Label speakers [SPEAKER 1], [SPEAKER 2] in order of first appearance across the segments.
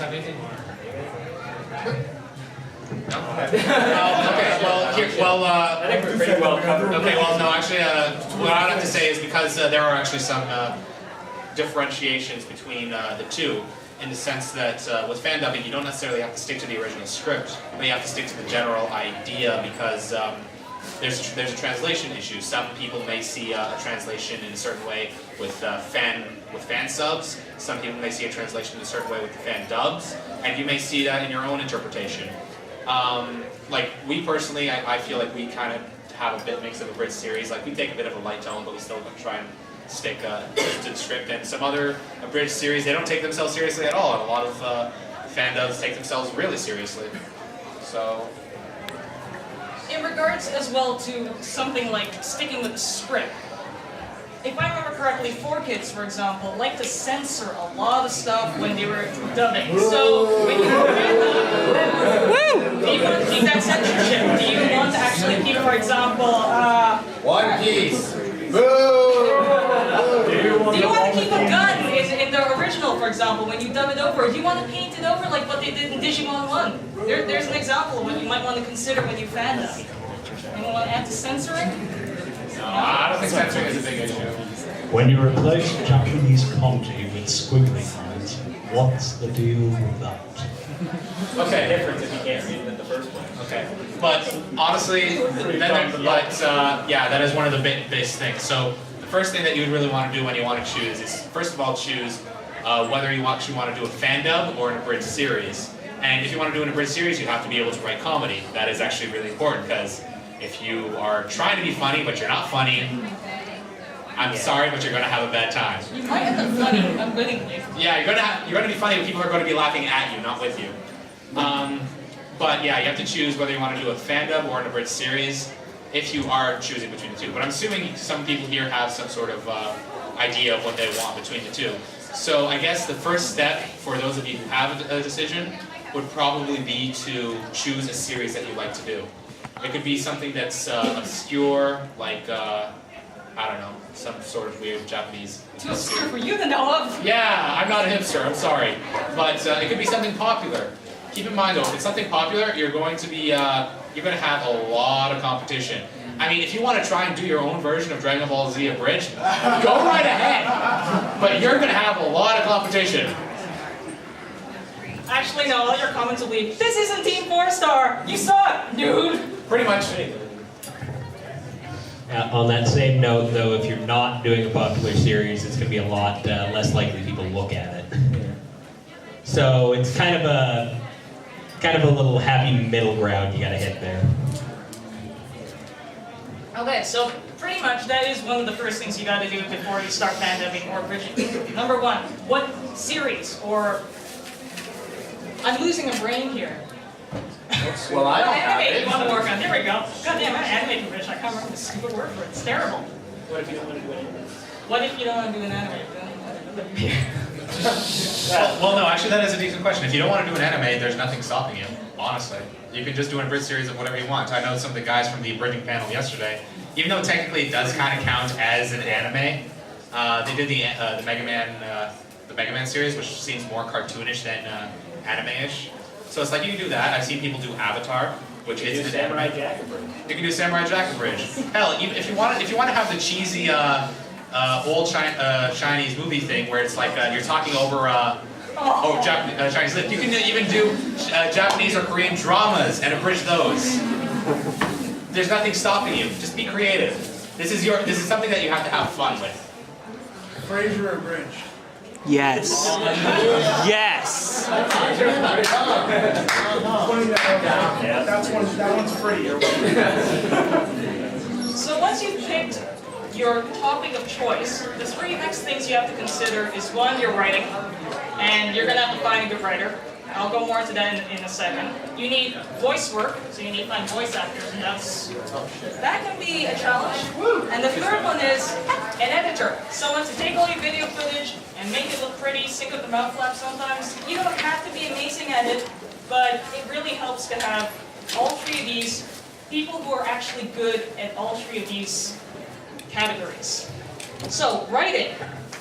[SPEAKER 1] have anything more? No?
[SPEAKER 2] I think we're pretty well covered.
[SPEAKER 1] Okay, well, no, actually, what I would have to say is because there are actually some differentiations between the two, in the sense that with Fandubbing, you don't necessarily have to stick to the original script, but you have to stick to the general idea because there's a translation issue. Some people may see a translation in a certain way with fan subs. Some people may see a translation in a certain way with the fan dubs, and you may see that in your own interpretation. Like we personally, I feel like we kind of have a bit mix of a Abridged series. Like we take a bit of a light tone, but we still try and stick to the script. And some other Abridged series, they don't take themselves seriously at all. And a lot of fan dubs take themselves really seriously. So.
[SPEAKER 3] In regards as well to something like sticking with the script, if I remember correctly, 4Kids, for example, like to censor a lot of stuff when they were dubbing. So, when you do you want to keep that censorship? Do you want to actually keep, for example,
[SPEAKER 4] One Piece.
[SPEAKER 3] do you want to keep a gun in the original, for example, when you dub it over? Do you want to paint it over like what they did in Digimon 1? There's an example of what you might want to consider when you fan dub. Anyone want to add to censoring?
[SPEAKER 1] No, I don't think censoring is a big issue.
[SPEAKER 5] When you replace Japanese kanji with squiggly lines, what's the deal with that?
[SPEAKER 1] Okay.
[SPEAKER 2] Difference if you can't read it in the first place.
[SPEAKER 1] Okay, but honestly, yeah, that is one of the base things. So the first thing that you would really want to do when you want to choose is, first of all, choose whether you actually want to do a fan dub or an abridged series. And if you want to do an abridged series, you have to be able to write comedy. That is actually really important because if you are trying to be funny but you're not funny, I'm sorry, but you're going to have a bad time.
[SPEAKER 3] You might end up funny unwittingly.
[SPEAKER 1] Yeah, you're going to be funny, but people are going to be laughing at you, not with you. But yeah, you have to choose whether you want to do a fan dub or an abridged series if you are choosing between the two. But I'm assuming some people here have some sort of idea of what they want between the two. So I guess the first step for those of you who have a decision would probably be to choose a series that you like to do. It could be something that's obscure, like, I don't know, some sort of weird Japanese.
[SPEAKER 3] Too obscure for you to know of.
[SPEAKER 1] Yeah, I'm not a hipster, I'm sorry. But it could be something popular. Keep in mind though, if it's something popular, you're going to have a lot of competition. I mean, if you want to try and do your own version of Dragon Ball Z Abridged, go right ahead. But you're going to have a lot of competition.
[SPEAKER 3] Actually, no, all your comments will be, this isn't Team 4-Star! You suck, dude!
[SPEAKER 1] Pretty much.
[SPEAKER 6] On that same note, though, if you're not doing a popular series, it's going to be a lot less likely people look at it. So it's kind of a little happy middle ground you got to hit there.
[SPEAKER 3] Okay, so pretty much that is one of the first things you got to do before you start fandubbing or abridging. Number one, what series or... I'm losing a brain here.
[SPEAKER 4] Well, I don't have
[SPEAKER 3] Anime
[SPEAKER 4] it.
[SPEAKER 3] you want to work on. There we go. God damn, I'm anime convention. I can't remember the stupid word for it. It's terrible.
[SPEAKER 2] What if you don't want to do anything?
[SPEAKER 3] What if you don't want to do an anime?
[SPEAKER 1] Well, no, actually that is a decent question. If you don't want to do an anime, there's nothing stopping you, honestly. You can just do an abridged series of whatever you want. I know some of the guys from the Abridging panel yesterday, even though technically it does kind of count as an anime, they did the Mega Man series, which seems more cartoonish than anime-ish. So it's like you can do that. I've seen people do Avatar, which is the
[SPEAKER 2] Samurai Jack Abridged.
[SPEAKER 1] You can do Samurai Jack Abridged. Hell, if you want to have the cheesy old Chinese movie thing where it's like you're talking over Chinese lip, you can even do Japanese or Korean dramas and abridge those. There's nothing stopping you. Just be creative. This is something that you have to have fun with.
[SPEAKER 7] Frasier Abridged.
[SPEAKER 8] Yes. Yes.
[SPEAKER 7] That one's free.
[SPEAKER 3] So once you've picked your topic of choice, the three next things you have to consider is one, your writing, and you're going to have to find a good writer. I'll go more into that in a second. You need voice work, so you need to find voice actors, and that can be a challenge. And the third one is an editor, someone to take all your video footage and make it look pretty, sync up the mouth flap sometimes. You don't have to be amazing at it, but it really helps to have all three of these people who are actually good at all three of these categories. So, writing.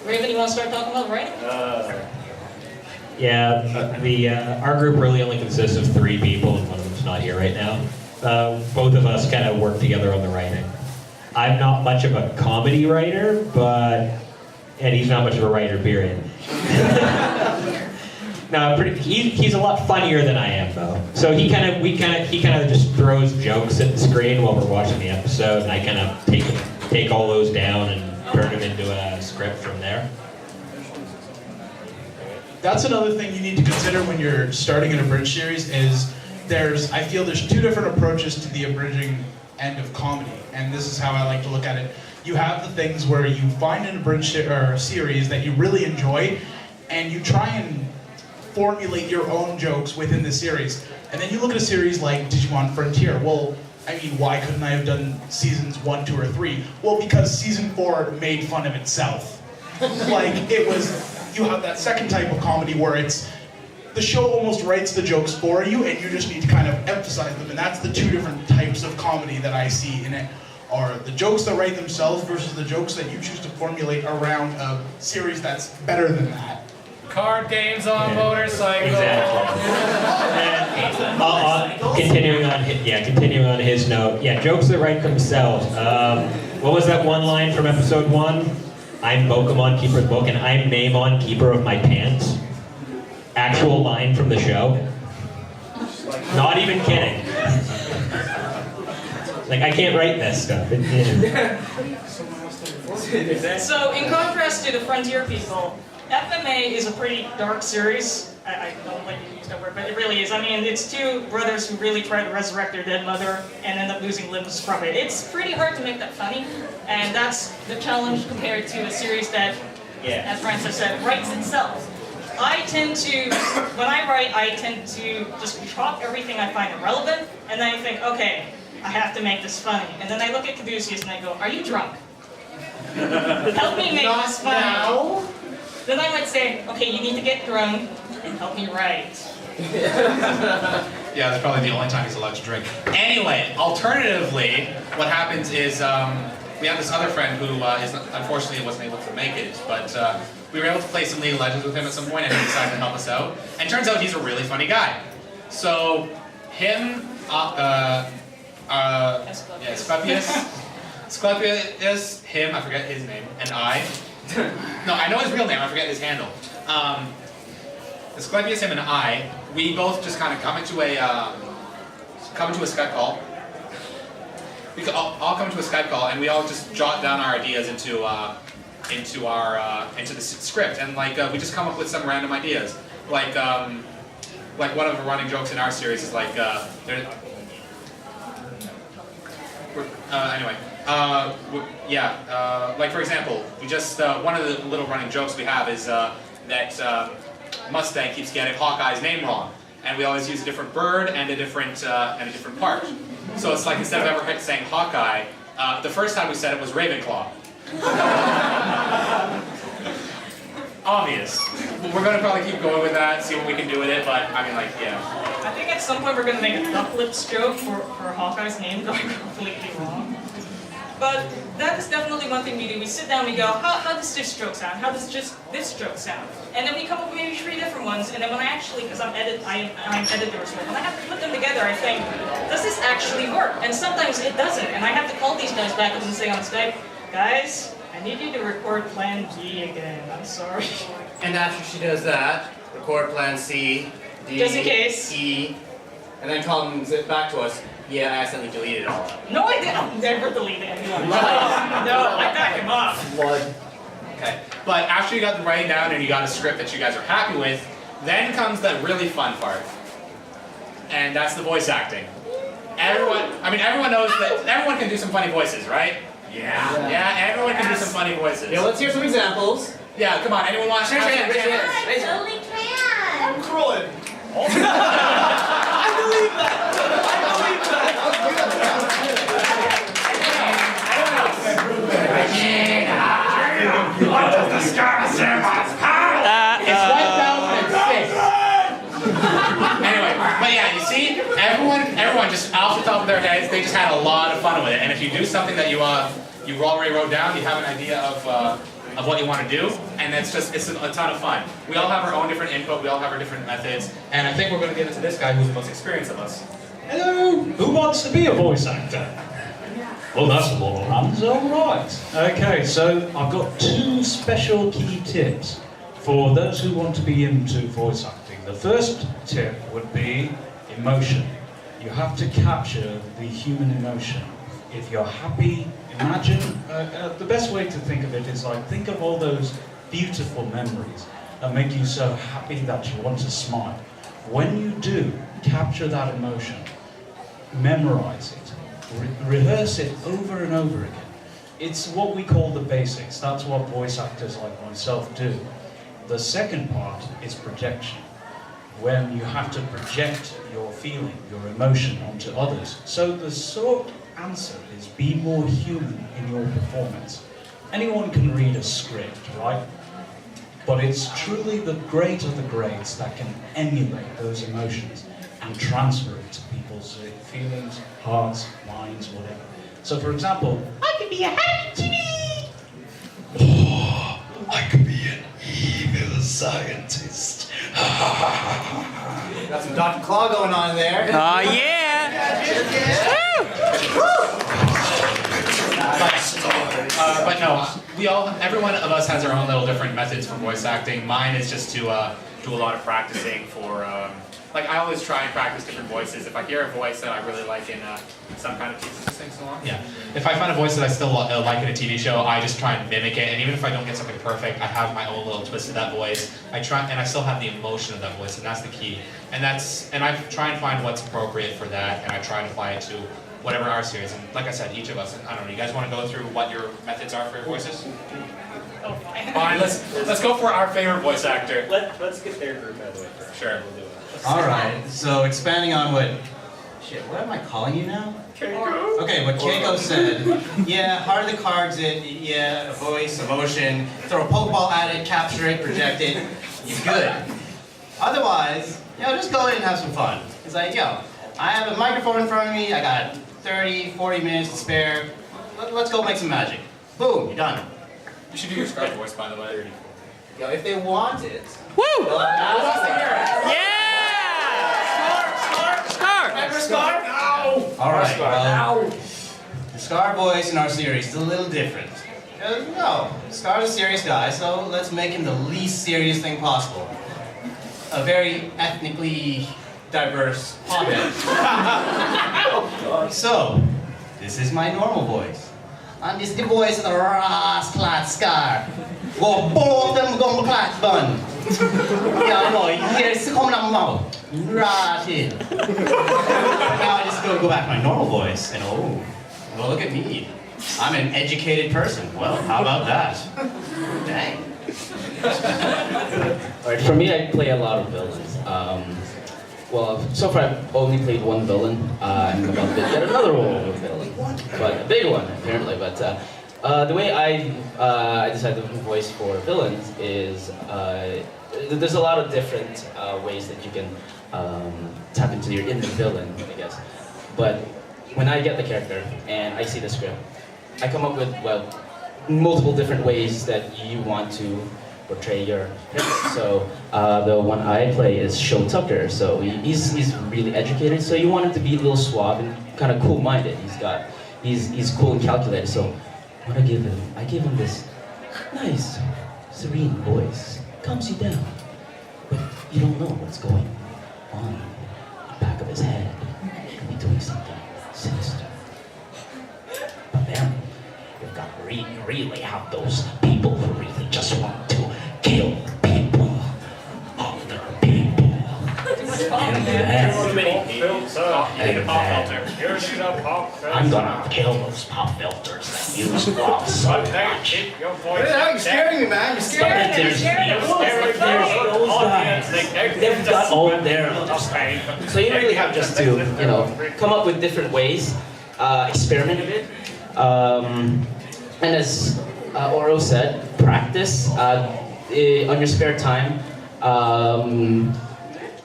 [SPEAKER 3] Raven, you want to start talking about writing?
[SPEAKER 6] Yeah, our group really only consists of 3 people, and one of them's not here right now. Both of us kind of work together on the writing. I'm not much of a comedy writer, and he's not much of a writer, period. No, he's a lot funnier than I am, though. So he kind of just throws jokes at the screen while we're watching the episode, and I kind of take all those down and turn them into a script from there.
[SPEAKER 9] That's another thing you need to consider when you're starting an abridged series is I feel there's 2 different approaches to the abridging end of comedy, and this is how I like to look at it. You have the things where you find an abridged series that you really enjoy, and you try and formulate your own jokes within the series. And then you look at a series like Digimon Frontier. Well, I mean, why couldn't I have done seasons 1, 2, or 3? Well, because season 4 made fun of itself. You have that second type of comedy where the show almost writes the jokes for you, and you just need to kind of emphasize them. And that's the 2 different types of comedy that I see in it, are the jokes that write themselves versus the jokes that you choose to formulate around a series that's better than that.
[SPEAKER 2] Card games on motorcycles.
[SPEAKER 6] Exactly. Continuing on his note. Yeah, jokes that write themselves. What was that one line from episode 1? I'm Pokemon Keeper of the Book, and I'm Namon Keeper of my pants. Actual line from the show. Not even kidding. I can't write this stuff.
[SPEAKER 3] So, in contrast to the Frontier people, FMA is a pretty dark series. I don't like to use that word, but it really is. I mean, it's 2 brothers who really try to resurrect their dead mother and end up losing limbs from it. It's pretty hard to make that funny, and that's the challenge compared to a series that, as Francis said, writes itself. When I write, I tend to just chop everything I find irrelevant, and then I think, okay, I have to make this funny. And then I look at Caduceus and I go, are you drunk? Help me make this funny. Now. Then I might say, okay, you need to get drunk and help me write.
[SPEAKER 1] Yeah, that's probably the only time he's allowed to drink. Anyway, alternatively, what happens is we have this other friend who unfortunately wasn't able to make it, but we were able to play some League of Legends with him at some point, and he decided to help us out. And it turns out he's a really funny guy. So him, Asclepius, him, I forget his name, and I. No, I know his real name, I forget his handle. Asclepius, him, and I, we both just kind of come into a Skype call. We could all come to a Skype call, and we all just jot down our ideas into the script, and we just come up with some random ideas. Like one of the running jokes in our series is like for example, we just one of the little running jokes we have is that Mustang keeps getting Hawkeye's name wrong, and we always use a different bird and a different part. So it's like instead of ever saying Hawkeye, the first time we said it was Ravenclaw. Obvious. We're gonna probably keep going with that, see what we can do with it, but I mean,
[SPEAKER 3] I think at some point we're gonna make a duck lips joke for Hawkeye's name going completely wrong. But that is definitely one thing we do. We sit down, we go, how does this joke sound? How does just this joke sound? And then we come up with maybe 3 different ones, and then when I actually, because I'm editor, when I have to put them together, I think, does this actually work? And sometimes it doesn't, and I have to call these guys back up and say on Skype, guys, I need you to record Plan B again, I'm sorry.
[SPEAKER 4] And after she does that, record Plan C, D,
[SPEAKER 3] just in case.
[SPEAKER 4] E, and then comes it back to us. Yeah, I accidentally deleted it all.
[SPEAKER 3] No, I didn't. I'll never delete it. No, I back him up.
[SPEAKER 4] Blood.
[SPEAKER 1] Okay. But after you got the writing down and you got a script that you guys are happy with, then comes the really fun part. And that's the voice acting. Everyone knows that everyone can do some funny voices, right? Yeah. Yeah, everyone can do some funny voices.
[SPEAKER 4] Yeah, let's hear some examples.
[SPEAKER 1] Yeah, come on. Anyone want to
[SPEAKER 4] Raise your hand.
[SPEAKER 10] I totally can.
[SPEAKER 9] I'm crawling. I believe that.
[SPEAKER 1] It's 1006. Anyway, but yeah, you see, everyone just off the top of their heads, they just had a lot of fun with it. And if you do something that you already wrote down, you have an idea of of what you want to do, and it's a ton of fun. We all have our own different input, we all have our different methods, and I think we're going to get into this guy who's the most experienced of us.
[SPEAKER 5] Hello, who wants to be a voice actor? Well, that's a lot of hands, alright. Okay, so I've got 2 special key tips for those who want to be into voice acting. The first tip would be emotion. You have to capture the human emotion. If you're happy, imagine, the best way to think of it is like, think of all those beautiful memories that make you so happy that you want to smile. When you do, capture that emotion, memorize it, rehearse it over and over again. It's what we call the basics. That's what voice actors like myself do. The second part is projection, when you have to project your feeling, your emotion onto others. So the short answer is be more human in your performance. Anyone can read a script, right? But it's truly the great of the greats that can emulate those emotions and transfer it to people's feelings, hearts, minds, whatever. So for example, I could be a happy TV! Oh, I could be an evil scientist.
[SPEAKER 4] Got some Dr. Claw going on there.
[SPEAKER 8] Oh, yeah!
[SPEAKER 1] But no, every one of us has our own little different methods for voice acting. Mine is just to do a lot of practicing for, like I always try and practice different voices. If I hear a voice that I really like in some kind of TV show, so on. Yeah. If I find a voice that I still like in a TV show, I just try and mimic it. And even if I don't get something perfect, I have my own little twist to that voice. I try, and I still have the emotion of that voice, and that's the key. And I try and find what's appropriate for that, and I try and apply it to whatever our series. And like I said, each of us. I don't know. You guys want to go through what your methods are for your voices?
[SPEAKER 3] Oh, fine.
[SPEAKER 1] Fine. Let's go for our favorite voice actor.
[SPEAKER 11] Let's get their group out of the way first.
[SPEAKER 1] Sure.
[SPEAKER 11] We'll do it.
[SPEAKER 4] Alright, so expanding on what am I calling you now?
[SPEAKER 1] Keiko.
[SPEAKER 4] Okay, what Keiko said. Yeah, heart of the cards a voice, emotion, throw a Pokeball at it, capture it, project it, you're good. Otherwise, just go in and have some fun. It's like, I have a microphone in front of me, I got 30, 40 minutes to spare, let's go make some magic. Boom, you're done.
[SPEAKER 1] You should do your Scar voice, by the way.
[SPEAKER 4] If they want it.
[SPEAKER 8] Woo!
[SPEAKER 4] They'll ask for it.
[SPEAKER 8] Yeah! Scar!
[SPEAKER 4] Remember Scar? No! Alright, well, the Scar voice in our series is a little different. No, Scar's a serious guy, so let's make him the least serious thing possible. A very ethnically diverse hothead. So, this is my normal voice. And this is the voice of the rascal Scar. Go blow up them gumbo-clat bun. Yeah, I know, you hear it coming out my mouth. Right in. Now I just go back to my normal voice, and well, look at me. I'm an educated person. Well, how about that? Dang.
[SPEAKER 11] Alright, for me, I play a lot of villains. Well, so far I've only played one villain. I'm about to get another villain, but a big one apparently. But the way I decided to voice for villains is there's a lot of different ways that you can tap into your inner villain, I guess. But when I get the character and I see the script, I come up with multiple different ways that you want to portray your character. So the one I play is Show Tucker. So he's really educated. So you want him to be a little suave and kind of cool-minded. He's cool and calculated. So what I give him this nice, serene voice. Calms you down, but you don't know what's going on in the back of his head. He could be doing something sinister. But then you've got to really have those people who really just want to kill people, other people. And then I'm gonna kill those pop filters that use love so much.
[SPEAKER 4] You're scaring me, man. You're scaring me.
[SPEAKER 11] There's those guys. They've got all their stuff. So you really have just to, come up with different ways, experiment a bit. And as Oro said, practice on your spare time,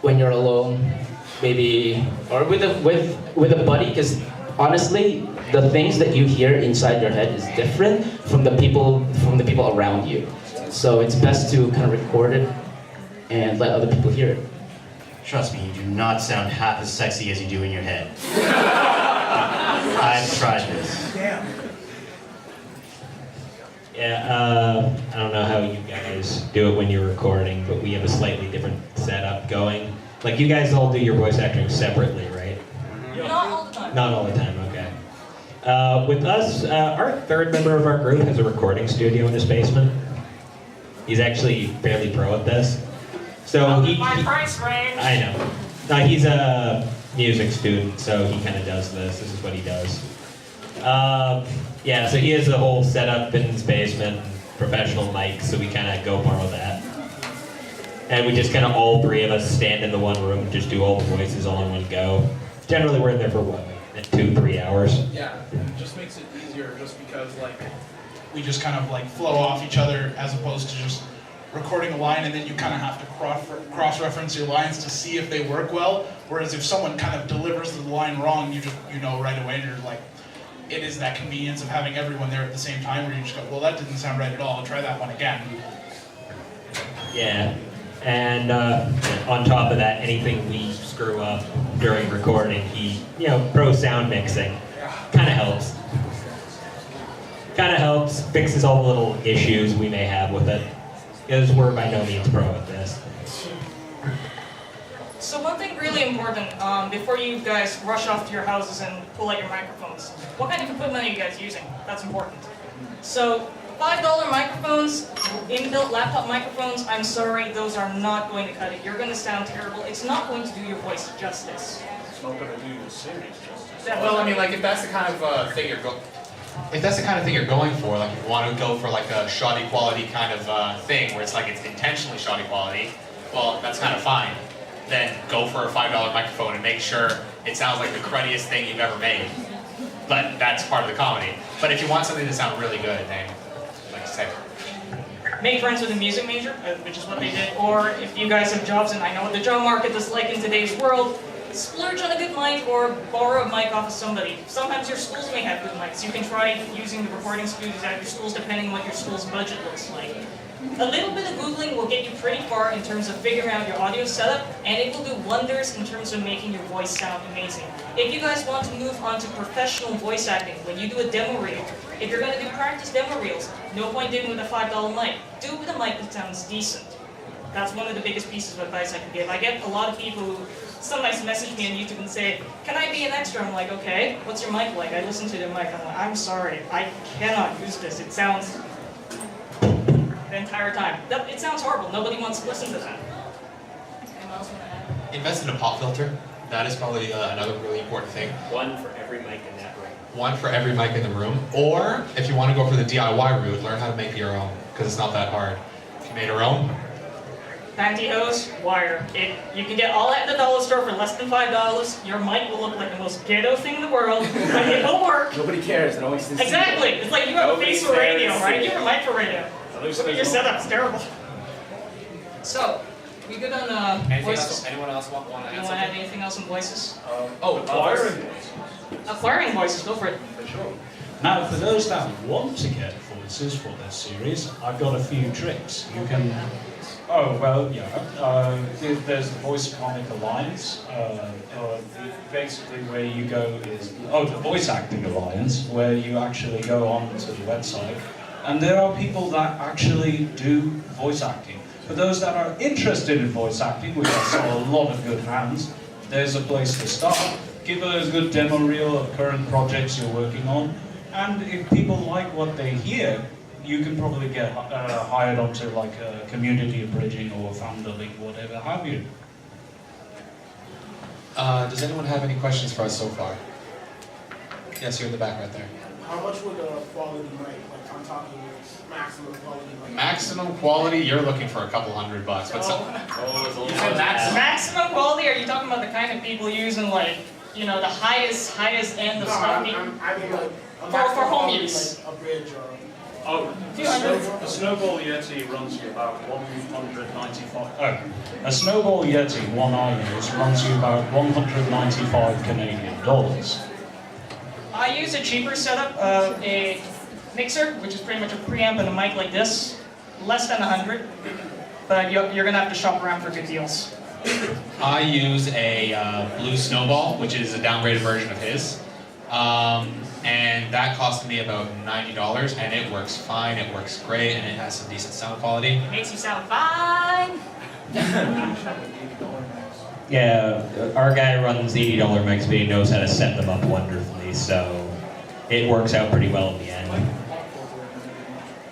[SPEAKER 11] when you're alone, maybe, or with a buddy, because honestly, the things that you hear inside your head is different from the people around you. So it's best to kind of record it and let other people hear it.
[SPEAKER 12] Trust me, you do not sound half as sexy as you do in your head. I've tried this.
[SPEAKER 7] Damn.
[SPEAKER 6] Yeah, I don't know how you guys do it when you're recording, but we have a slightly different setup going. Like, you guys all do your voice acting separately, right?
[SPEAKER 3] Not all the time.
[SPEAKER 6] Not all the time, okay. With us, our third member of our group has a recording studio in his basement. He's actually fairly pro at this. So
[SPEAKER 3] My price range.
[SPEAKER 6] I know. No, he's a music student, so he kind of does this. This is what he does. Yeah, so he has a whole setup in his basement, professional mics, so we kind of go borrow that. And we just kind of all three of us stand in the one room, just do all the voices all in one go. Generally, we're in there for what, like 2-3 hours?
[SPEAKER 9] Yeah, it just makes it easier just because, like, we just kind of, like, flow off each other as opposed to just recording a line and then you kind of have to cross-reference your lines to see if they work well. Whereas if someone kind of delivers the line wrong, you know right away, and you're like, it is that convenience of having everyone there at the same time where you just go, well, that didn't sound right at all, I'll try that one again.
[SPEAKER 6] Yeah, and on top of that, anything we screw up during recording, he, pro sound mixing, kind of helps. Kind of helps, fixes all the little issues we may have with it, because we're by no means pro at this.
[SPEAKER 3] So one thing really important, before you guys rush off to your houses and pull out your microphones, what kind of equipment are you guys using? That's important. So $5 microphones, inbuilt laptop microphones, I'm sorry, those are not going to cut it. You're going to sound terrible. It's not going to do your voice justice.
[SPEAKER 2] It's not going to do the series justice.
[SPEAKER 1] Well, I mean, like, if that's the kind of thing you're going for, like if you want to go for like a shoddy quality kind of thing, where it's like it's intentionally shoddy quality, well, that's kind of fine. Then go for a $5 microphone and make sure it sounds like the cruddiest thing you've ever made. But that's part of the comedy. But if you want something to sound really good, then, like I said,
[SPEAKER 3] make friends with a music major, which is what they did. Or if you guys have jobs, and I know what the job market is like in today's world, splurge on a good mic or borrow a mic off of somebody. Sometimes your schools may have good mics. You can try using the recording studios at your schools depending on what your school's budget looks like. A little bit of Googling will get you pretty far in terms of figuring out your audio setup, and it will do wonders in terms of making your voice sound amazing. If you guys want to move on to professional voice acting, when you do a demo reel, if you're going to do practice demo reels, no point doing it with a $5 mic. Do it with a mic that sounds decent. That's one of the biggest pieces of advice I can give. I get a lot of people who sometimes message me on YouTube and say, can I be an extra? I'm like, okay, what's your mic like? I listen to the mic, I'm like, I'm sorry, I cannot use this. It sounds the entire time. It sounds horrible. Nobody wants to listen to that. Anyone else want to add?
[SPEAKER 1] invest in a pop filter. That is probably another really important thing.
[SPEAKER 6] One for every mic in that room.
[SPEAKER 1] One for every mic in the room. Or, if you want to go for the DIY route, learn how to make your own, because it's not that hard. If you made your own,
[SPEAKER 3] pantyhose, wire. You can get all that at the dollar store for less than $5. Your mic will look like the most ghetto thing in the world, but it will work.
[SPEAKER 2] Nobody cares. It always
[SPEAKER 3] Exactly. It's like you have a face for radio, right? You have a mic for radio. Look at your setup's terrible. So, we good on voices?
[SPEAKER 1] anyone else want to add
[SPEAKER 3] Anyone
[SPEAKER 1] something?
[SPEAKER 3] add anything else on voices?
[SPEAKER 2] Acquiring voices.
[SPEAKER 3] Acquiring voices, go for it.
[SPEAKER 2] For sure.
[SPEAKER 5] Now, for those that want to get voices for their series, I've got a few tricks. You can... Oh, well, yeah. There's the Voice Comic Alliance, basically where you go is... Oh, the Voice Acting Alliance, where you actually go on to the website. And there are people that actually do voice acting. For those that are interested in voice acting, which I saw a lot of good hands, there's a place to start. Give a good demo reel of current projects you're working on. And if people like what they hear, you can probably get hired onto like community abridging or Fandubbing, whatever have you.
[SPEAKER 1] Does anyone have any questions for us so far? Yes, you're in the back right there.
[SPEAKER 7] How much would a quality mic, like I'm talking maximum quality mic?
[SPEAKER 1] Maximum quality, you're looking for a couple $100, but
[SPEAKER 3] You said maximum quality? Are you talking about the kind of people using like, you know, the highest end of stuff?
[SPEAKER 7] I mean like
[SPEAKER 3] for home use.
[SPEAKER 7] Like a bridge or...
[SPEAKER 5] A Snowball Yeti runs you about 195. Oh, a Snowball Yeti, one I use, runs you about 195 Canadian dollars.
[SPEAKER 3] I use a cheaper setup of a mixer, which is pretty much a preamp and a mic like this. Less than 100, but you're gonna have to shop around for good deals.
[SPEAKER 1] I use a Blue Snowball, which is a downgraded version of his. And that cost me about $90, and it works fine, it works great, and it has some decent sound quality.
[SPEAKER 3] Makes you sound fine.
[SPEAKER 6] Yeah, our guy runs $80 mics, but he knows how to set them up wonderfully, so it works out pretty well in the end.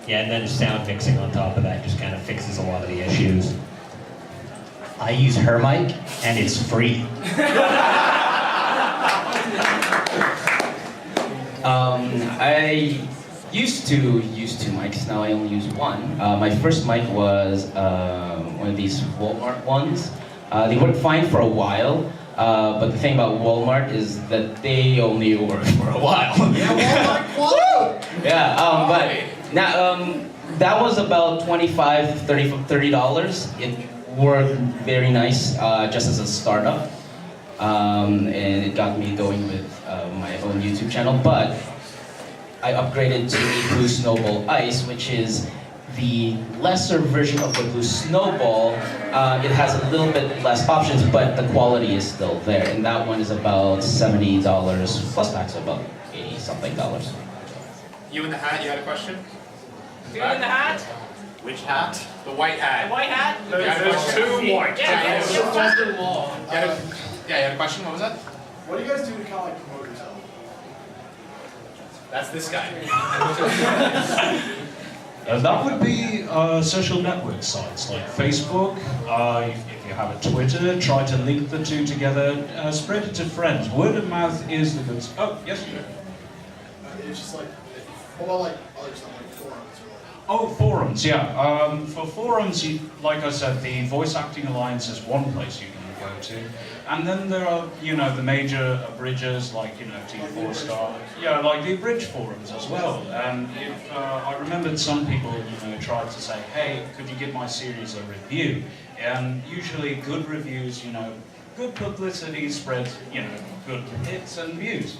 [SPEAKER 6] Yeah, and then sound mixing on top of that just kind of fixes a lot of the issues.
[SPEAKER 4] I use her mic, and it's free.
[SPEAKER 11] I used to use 2 mics, now I only use 1. My first mic was one of these Walmart ones. They worked fine for a while, but the thing about Walmart is that they only work for a while.
[SPEAKER 7] Yeah, Walmart quality!
[SPEAKER 11] Yeah, but now, that was about $25 to $30. It worked very nice just as a startup. And it got me going with my own YouTube channel, but I upgraded to the Blue Snowball Ice, which is the lesser version of the Blue Snowball. It has a little bit less options, but the quality is still there, and that one is about $70 plus tax, about $80-something.
[SPEAKER 1] You in the hat, you had a question?
[SPEAKER 3] You in the hat?
[SPEAKER 1] Which hat? The white hat.
[SPEAKER 3] The white hat?
[SPEAKER 1] There's 2 white.
[SPEAKER 3] Yeah,
[SPEAKER 1] You had a question? What was that?
[SPEAKER 7] What do you guys do to kind of like promote yourself?
[SPEAKER 1] That's this guy.
[SPEAKER 5] That would be social network sites like Facebook. If you have a Twitter, try to link the two together. Spread it to friends. Word of mouth is the good. Oh, yes, sir.
[SPEAKER 7] It's just like, what about like other stuff like forums or like?
[SPEAKER 5] Oh, forums, yeah. For forums, like I said, the Voice Acting Alliance is one place you can go to. And then there are, the major abridgers like, T4 Star. Yeah, like the Abridge forums as well. And if I remembered some people, tried to say, hey, could you give my series a review? And usually good reviews, good publicity spreads, good hits and views.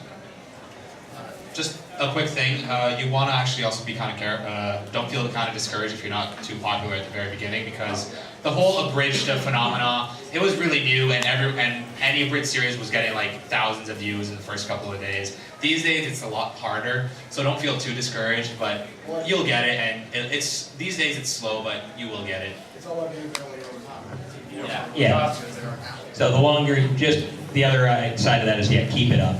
[SPEAKER 1] Just a quick thing, you want to actually also be kind of don't feel kind of discouraged if you're not too popular at the very beginning, because the whole abridged phenomena, it was really new, and any abridged series was getting like thousands of views in the first couple of days. These days it's a lot harder, so don't feel too discouraged, but you'll get it, and these days it's slow, but you will get it.
[SPEAKER 7] It's all about being early over time.
[SPEAKER 6] Yeah. So the longer, just the other side of that is, keep it up.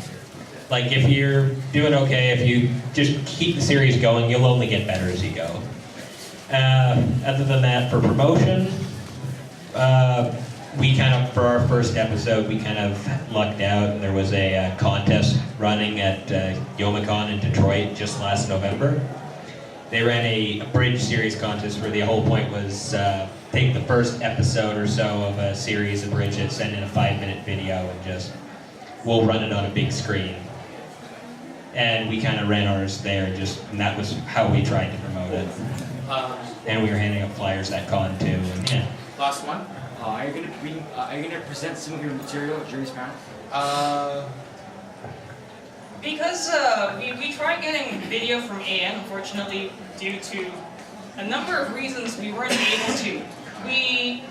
[SPEAKER 6] Like, if you're doing okay, if you just keep the series going, you'll only get better as you go. Other than that, for promotion, we for our first episode, we kind of lucked out. There was a contest running at Yomicon in Detroit just last November. They ran a Abridged series contest where the whole point was take the first episode or so of a series, abridge it, send in a 5-minute video, and we'll run it on a big screen. And we kind of ran ours there, and that was how we tried to promote it. And we were handing out flyers at con too. And
[SPEAKER 1] Last one.
[SPEAKER 13] Are you gonna present some of your material at Jury's Panel?
[SPEAKER 3] Because we tried getting video from AN, unfortunately, due to a number of reasons we weren't able to. We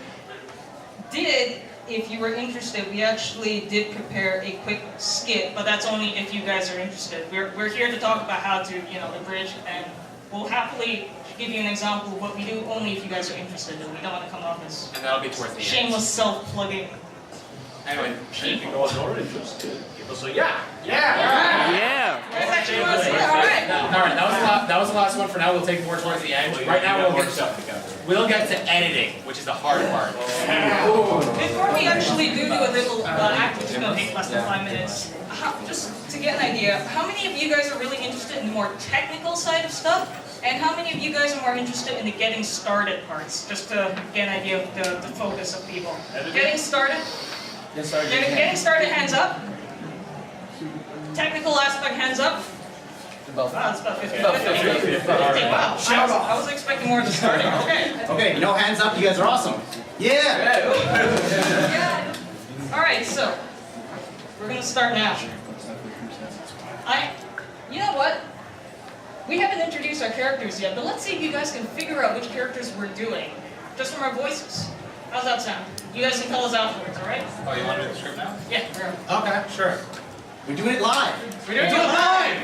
[SPEAKER 3] did. If you were interested, we actually did prepare a quick skit, but that's only if you guys are interested. We're here to talk about how to, abridge, and we'll happily give you an example of what we do only if you guys are interested, and we don't want to come off as
[SPEAKER 1] And that'll be towards the end.
[SPEAKER 3] shameless self-plugging.
[SPEAKER 1] Anyway,
[SPEAKER 2] Anything goes over interested. People say,
[SPEAKER 3] Guys actually want to say, all right.
[SPEAKER 1] Alright, that was the last one for now. We'll take more towards the end. Right now we'll get to editing, which is the hard part.
[SPEAKER 3] Before we actually do a little act, which is going to take less than 5 minutes, just to get an idea, how many of you guys are really interested in the more technical side of stuff? And how many of you guys are more interested in the getting started parts? Just to get an idea of the focus of people. Getting started? Getting started, hands up. Technical aspect, hands up. Wow, that's about 50. Wow, I was expecting more of the starting. Okay.
[SPEAKER 4] Okay, no hands up, you guys are awesome. Yeah!
[SPEAKER 3] Alright, so we're gonna start now. You know what? We haven't introduced our characters yet, but let's see if you guys can figure out which characters we're doing, just from our voices. How's that sound? You guys can tell us afterwards, alright?
[SPEAKER 1] Oh, you want to do the script now?
[SPEAKER 3] Yeah, we're
[SPEAKER 1] Okay, sure.
[SPEAKER 4] We're doing it live.
[SPEAKER 3] We're doing it live!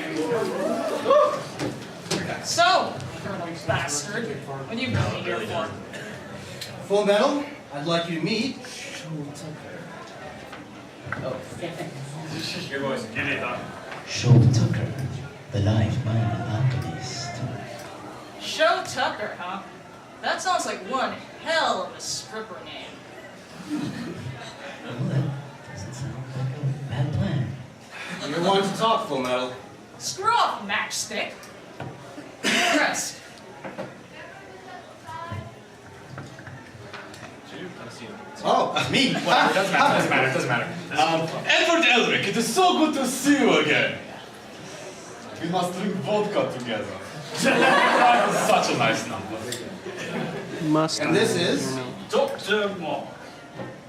[SPEAKER 3] So, bastard, what are you coming here for?
[SPEAKER 4] Fullmetal, I'd like you to meet.
[SPEAKER 2] Your voice. Get it up.
[SPEAKER 4] Show Tucker, the life-minded alchemist.
[SPEAKER 3] Show Tucker, huh? That sounds like one hell of a stripper name.
[SPEAKER 4] Well, that doesn't sound like a bad plan. You're one to talk, Fullmetal.
[SPEAKER 3] Screw off, matchstick. Rest.
[SPEAKER 4] Oh, me.
[SPEAKER 1] Whatever, it doesn't matter, it doesn't matter.
[SPEAKER 14] Edward Elric, it is so good to see you again. We must drink vodka together. That is such a nice number.
[SPEAKER 4] And this is?
[SPEAKER 2] Dr. Mock.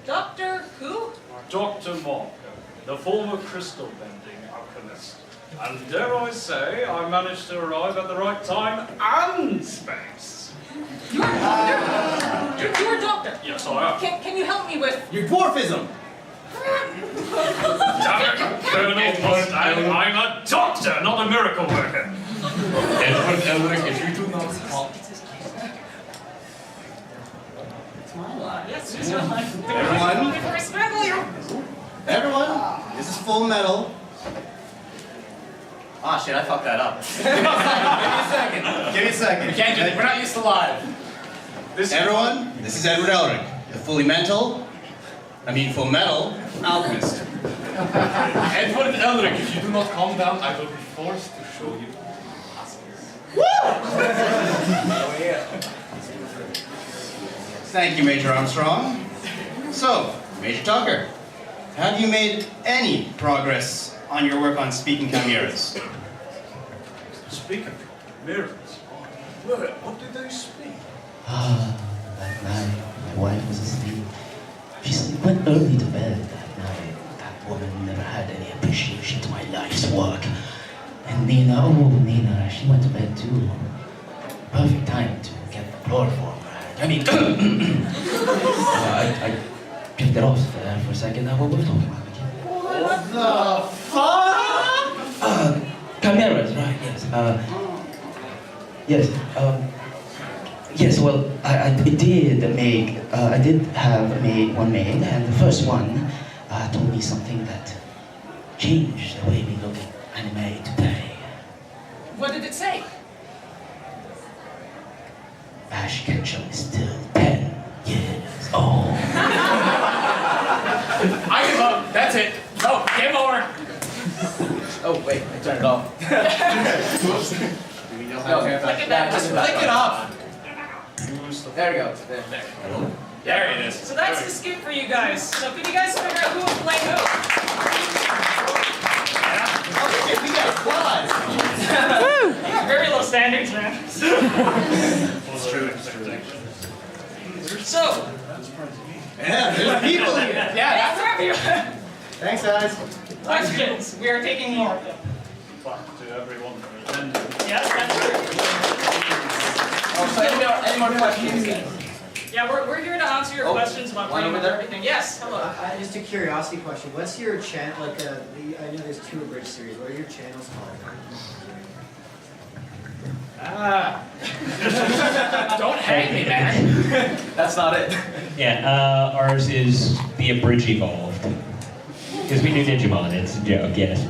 [SPEAKER 3] Dr. Who?
[SPEAKER 2] Dr. Mock, the former crystal bending alchemist. And dare I say, I managed to arrive at the right time and space.
[SPEAKER 3] You're a doctor.
[SPEAKER 2] Yes, I am.
[SPEAKER 3] Can you help me with...
[SPEAKER 4] Your dwarfism.
[SPEAKER 2] Colonel Mustang, I'm a doctor, not a miracle worker.
[SPEAKER 14] Edward Elric, if you do not talk.
[SPEAKER 4] It's my life.
[SPEAKER 3] Yes, it's your life.
[SPEAKER 4] Everyone?
[SPEAKER 3] Before I strangle you.
[SPEAKER 4] Everyone, this is Fullmetal. Ah, shit, I fucked that up. Give me a second.
[SPEAKER 1] We can't do it. We're not used to live.
[SPEAKER 4] Everyone, this is Edward Elric, the Fullmetal alchemist.
[SPEAKER 14] Edward Elric, if you do not calm down, I will be forced to show you.
[SPEAKER 4] Thank you, Major Armstrong. So, Major Tucker, have you made any progress on your work on speaking chimeras?
[SPEAKER 2] Speaking of mirrors, what did they speak?
[SPEAKER 4] That night, my wife was asleep. She went early to bed that night. That woman never had any appreciation to my life's work. And Nina, Nina, she went to bed too. Perfect time to get the chloroform. I mean, I picked it off there for a second. Now what were we talking about again? What the fuck? Chimeras, right? Yes. Yes. Well, I did have one made, and the first one told me something that changed the way we look at anime today.
[SPEAKER 3] What did it say?
[SPEAKER 4] Ash Ketchum is still 10 years old.
[SPEAKER 1] I give up. That's it. Oh, game over.
[SPEAKER 11] Oh, wait, I turned it off.
[SPEAKER 3] Flick it back.
[SPEAKER 1] Just flick it off.
[SPEAKER 11] There we go.
[SPEAKER 1] There it is.
[SPEAKER 3] So that's the skip for you guys. So can you guys figure out who was playing who?
[SPEAKER 4] We got applause.
[SPEAKER 3] You got very low standards, man.
[SPEAKER 1] It's true.
[SPEAKER 3] So,
[SPEAKER 4] Yeah, there's people here.
[SPEAKER 1] Yeah,
[SPEAKER 4] Thanks, guys.
[SPEAKER 3] questions. We are taking more of them.
[SPEAKER 2] Back to everyone for attending.
[SPEAKER 3] Yes, that's true.
[SPEAKER 11] So any more questions?
[SPEAKER 3] Yeah, we're here to answer your questions about
[SPEAKER 11] one
[SPEAKER 3] playing
[SPEAKER 11] over
[SPEAKER 3] with
[SPEAKER 11] there.
[SPEAKER 3] everything. Yes, hello.
[SPEAKER 15] Just a curiosity question. What's your channel, like, I know there's 2 Abridged series. What are your channels called?
[SPEAKER 1] Don't hang me, man.
[SPEAKER 11] That's not it.
[SPEAKER 6] Yeah, ours is the Abridgivolved. Because we do Digimon, it's a joke, yes.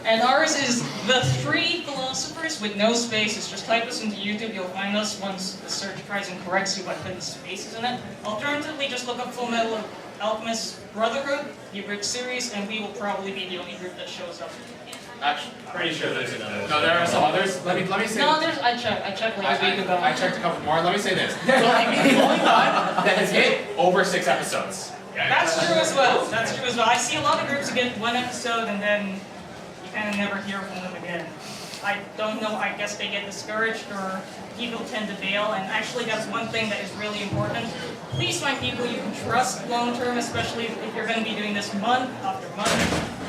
[SPEAKER 3] And ours is the 3 philosophers with no spaces. Just type us into YouTube, you'll find us once the search pricing corrects you by putting spaces in it. Alternatively, just look up Fullmetal Alchemist Brotherhood, the Abridged series, and we will probably be the only group that shows up.
[SPEAKER 1] Actually, pretty sure there's another. No, there are some others. Let me say.
[SPEAKER 3] No, I checked like a week ago.
[SPEAKER 1] I checked a couple more. Let me say this. There's only one that has hit over 6 episodes.
[SPEAKER 3] That's true as well. That's true as well. I see a lot of groups that get 1 episode and then you kind of never hear from them again. I don't know, I guess they get discouraged or people tend to bail, and actually that's one thing that is really important. Please find people you can trust long term, especially if you're going to be doing this month after month.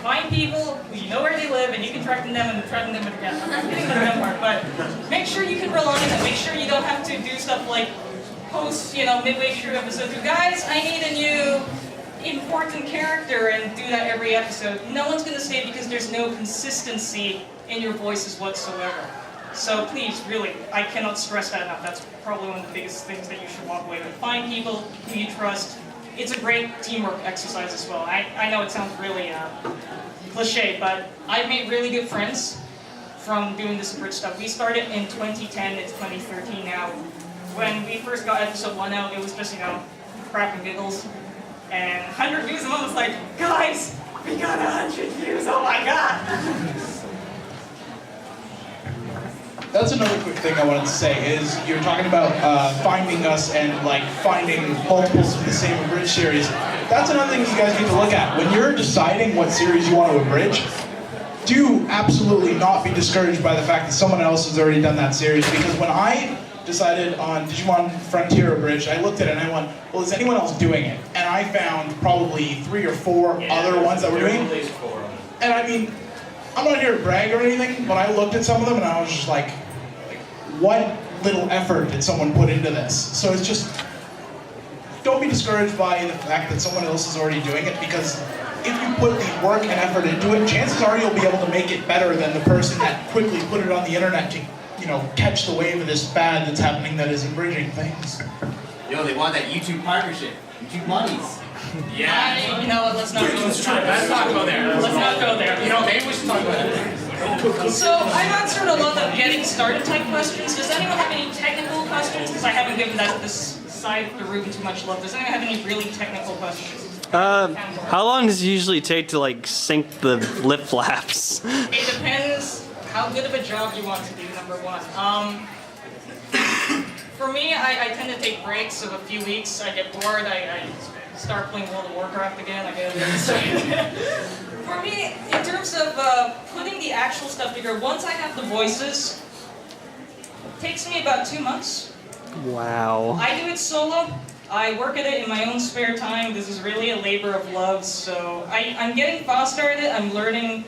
[SPEAKER 3] find people who you know where they live, and you can track them and track them again. I'm not getting the that part, but make sure you can rely on them. Make sure you don't have to do stuff like post, midway through episode 2. Guys, I need a new important character, and do that every episode. No one's going to stay because there's no consistency in your voices whatsoever. So please, really, I cannot stress that enough. That's probably one of the biggest things that you should walk away with. Find people who you trust. It's a great teamwork exercise as well. I know it sounds really cliche, but I've made really good friends from doing this Abridged stuff. We started in 2010, it's 2013 now. When we first got episode 1 out, it was just, crap and giggles. And 100 views a month was like, guys, we got 100 views, oh my god!
[SPEAKER 9] That's another quick thing I wanted to say, is you're talking about finding us and finding multiples of the same Abridged series. That's another thing you guys need to look at. When you're deciding what series you want to abridge, do absolutely not be discouraged by the fact that someone else has already done that series, because when I decided on Digimon Frontier Abridged, I looked at it and I went, well, is anyone else doing it? And I found probably 3 or 4 other ones that were doing it. And I mean, I'm not here to brag or anything, but I looked at some of them and I was just like, what little effort did someone put into this? So it's just, don't be discouraged by the fact that someone else is already doing it, because if you put the work and effort into it, chances are you'll be able to make it better than the person that quickly put it on the internet to, catch the wave of this fad that's happening that is abridging things.
[SPEAKER 13] They want that YouTube partnership, YouTube monies.
[SPEAKER 3] Yeah. You know what, let's not go there.
[SPEAKER 1] Let's not go there.
[SPEAKER 3] Let's not go there.
[SPEAKER 1] Maybe we should talk about it.
[SPEAKER 3] So, I've answered a lot of getting started type questions. Does anyone have any technical questions? Because I haven't given this side of the room too much love. Does anyone have any really technical questions?
[SPEAKER 8] How long does it usually take to sync the lip flaps?
[SPEAKER 3] It depends how good of a job you want to do, number one. For me, I tend to take breaks of a few weeks. I get bored, I start playing World of Warcraft again. For me, in terms of putting the actual stuff together, once I have the voices, it takes me about 2 months.
[SPEAKER 8] Wow.
[SPEAKER 3] I do it solo. I work at it in my own spare time. This is really a labor of love, so I'm getting faster at it. I'm learning.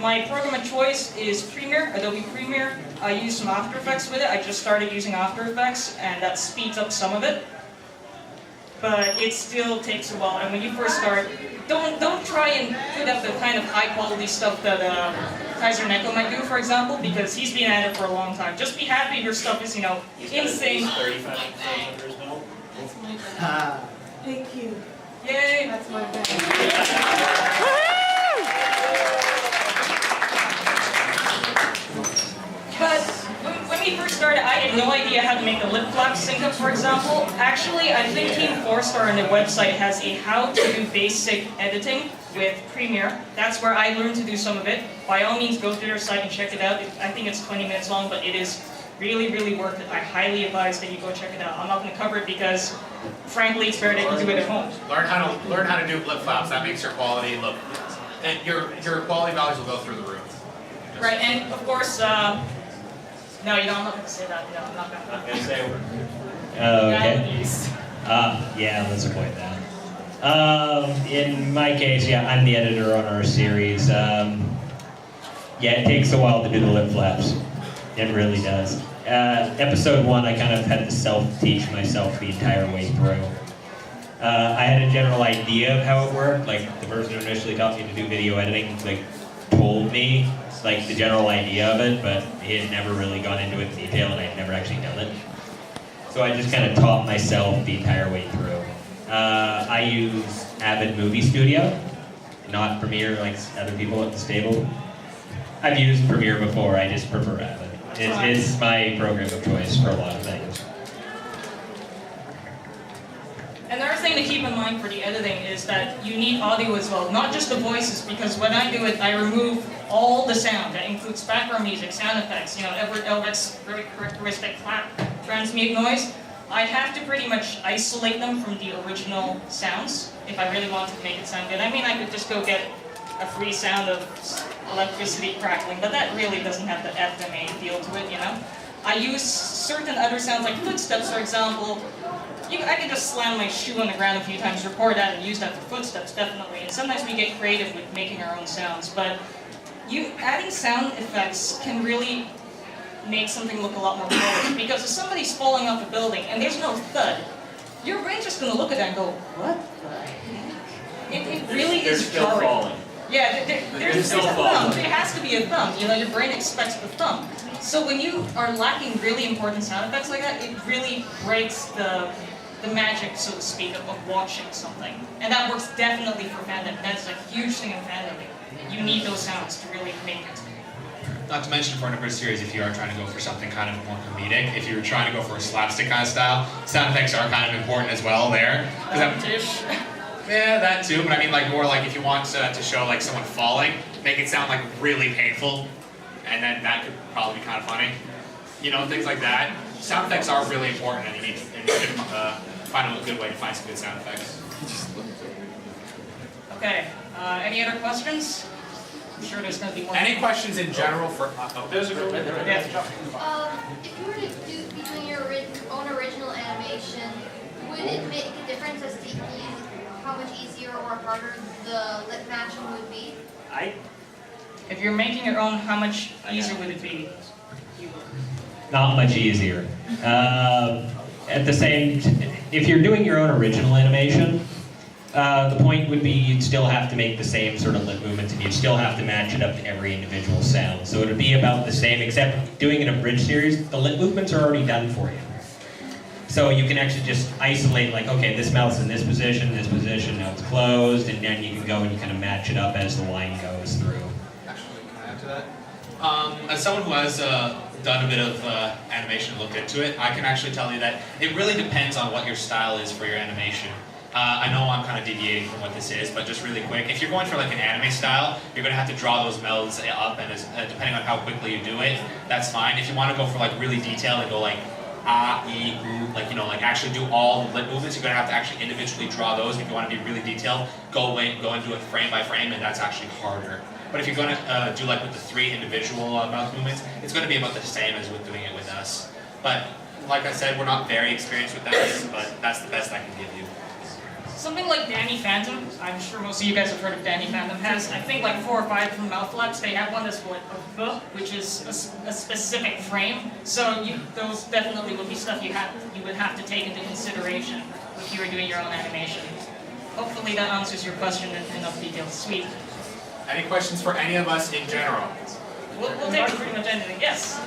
[SPEAKER 3] My program of choice is Premiere, Adobe Premiere. I use some After Effects with it. I just started using After Effects, and that speeds up some of it. But it still takes a while, and when you first start, don't try and put up the kind of high quality stuff that Kaiser Neko might do, for example, because he's been at it for a long time. Just be happy your stuff is, insane.
[SPEAKER 10] Thank you.
[SPEAKER 3] Yay!
[SPEAKER 10] That's my bad.
[SPEAKER 3] But when we first started, I had no idea how to make the lip flap sync up, for example. Actually, I think Team 4-Star on their website has a how to do basic editing with Premiere. That's where I learned to do some of it. By all means, go to their site and check it out. I think it's 20 minutes long, but it is really, really worth it. I highly advise that you go check it out. I'm not going to cover it because, frankly, it's better that you do it at home.
[SPEAKER 1] Learn how to do flip flops. That makes your quality look, and your quality values will go through the roof.
[SPEAKER 3] Right, and of course, no, I'm not going to say that. No, I'm not going to say a word.
[SPEAKER 6] Okay. Yeah, let's avoid that. In my case, I'm the editor on our series. It takes a while to do the lip flaps. It really does. Episode 1, I kind of had to self-teach myself the entire way through. I had a general idea of how it worked. The person who initially taught me to do video editing, told me the general idea of it, but he had never really gone into it in detail, and I'd never actually done it. So I just kind of taught myself the entire way through. I use Avid Movie Studio, not Premiere like other people at this table. I've used Premiere before, I just prefer Avid. It's my program of choice for a lot of things.
[SPEAKER 3] Another thing to keep in mind for the editing is that you need audio as well, not just the voices, because when I do it, I remove all the sound. That includes background music, sound effects, Edward Elric's very characteristic clap, transmute noise. I have to pretty much isolate them from the original sounds if I really want to make it sound good. I mean, I could just go get a free sound of electricity crackling, but that really doesn't have the FMA feel to it, I use certain other sounds, like footsteps, for example, I can just slam my shoe on the ground a few times, record that, and use that for footsteps, definitely. And sometimes we get creative with making our own sounds, but adding sound effects can really make something look a lot more polished. Because if somebody's falling off a building and there's no thud, your brain's just going to look at that and go, what the heck? It really is
[SPEAKER 2] still
[SPEAKER 3] jarring.
[SPEAKER 2] falling.
[SPEAKER 3] Yeah, there's
[SPEAKER 2] still
[SPEAKER 3] a
[SPEAKER 2] falling.
[SPEAKER 3] thumb. There has to be a thumb. You know, your brain expects the thumb. So when you are lacking really important sound effects like that, it really breaks the magic, so to speak, of watching something. And that works definitely for fandom. That's a huge thing in fandom. You need those sounds to really make it.
[SPEAKER 1] Not to mention for an abridged series, if you are trying to go for something kind of more comedic, if you're trying to go for a slapstick kind of style, sound effects are kind of important as well there. Yeah, that too, but I mean like more like if you want to show like someone falling, make it sound like really painful, and then that could probably be kind of funny. You know, things like that. Sound effects are really important, and you need to find a good way to find some good sound effects.
[SPEAKER 3] Okay, any other questions? I'm sure there's going to be more.
[SPEAKER 1] Any questions in general for...
[SPEAKER 3] There's a group.
[SPEAKER 16] If you were to be doing your own original animation, would it make a difference as to how much easier or harder the lip matching would be?
[SPEAKER 3] If you're making your own, how much easier would it be?
[SPEAKER 6] Not much easier. At the same, if you're doing your own original animation, the point would be you'd still have to make the same sort of lip movements, and you'd still have to match it up to every individual sound. So it would be about the same, except doing an abridged series, the lip movements are already done for you. So you can actually just isolate, like, okay, this mouth's in this position, now it's closed, and then you can go and you kind of match it up as the line goes through.
[SPEAKER 1] Actually, can I add to that? As someone who has done a bit of animation and looked into it, I can actually tell you that it really depends on what your style is for your animation. I know I'm kind of deviating from what this is, but just really quick, if you're going for like an anime style, you're going to have to draw those mouths up, and depending on how quickly you do it, that's fine. If you want to go for like really detailed and go like ah, ee, ooh, like, you know, like actually do all the lip movements, you're going to have to actually individually draw those. If you want to be really detailed, go and do it frame by frame, and that's actually harder. But if you're going to do like with the 3 individual mouth movements, it's going to be about the same as with doing it with us. But like I said, we're not very experienced with that, but that's the best I can give you.
[SPEAKER 3] Something like Danny Phantom, I'm sure most of you guys have heard of Danny Phantom, has I think like 4 or 5 different mouth flaps. They have one that's what which is a specific frame. So those definitely would be stuff you would have to take into consideration if you were doing your own animation. Hopefully that answers your question in enough detail. Sweet.
[SPEAKER 1] Any questions for any of us in general?
[SPEAKER 3] We'll take pretty much anything. Yes.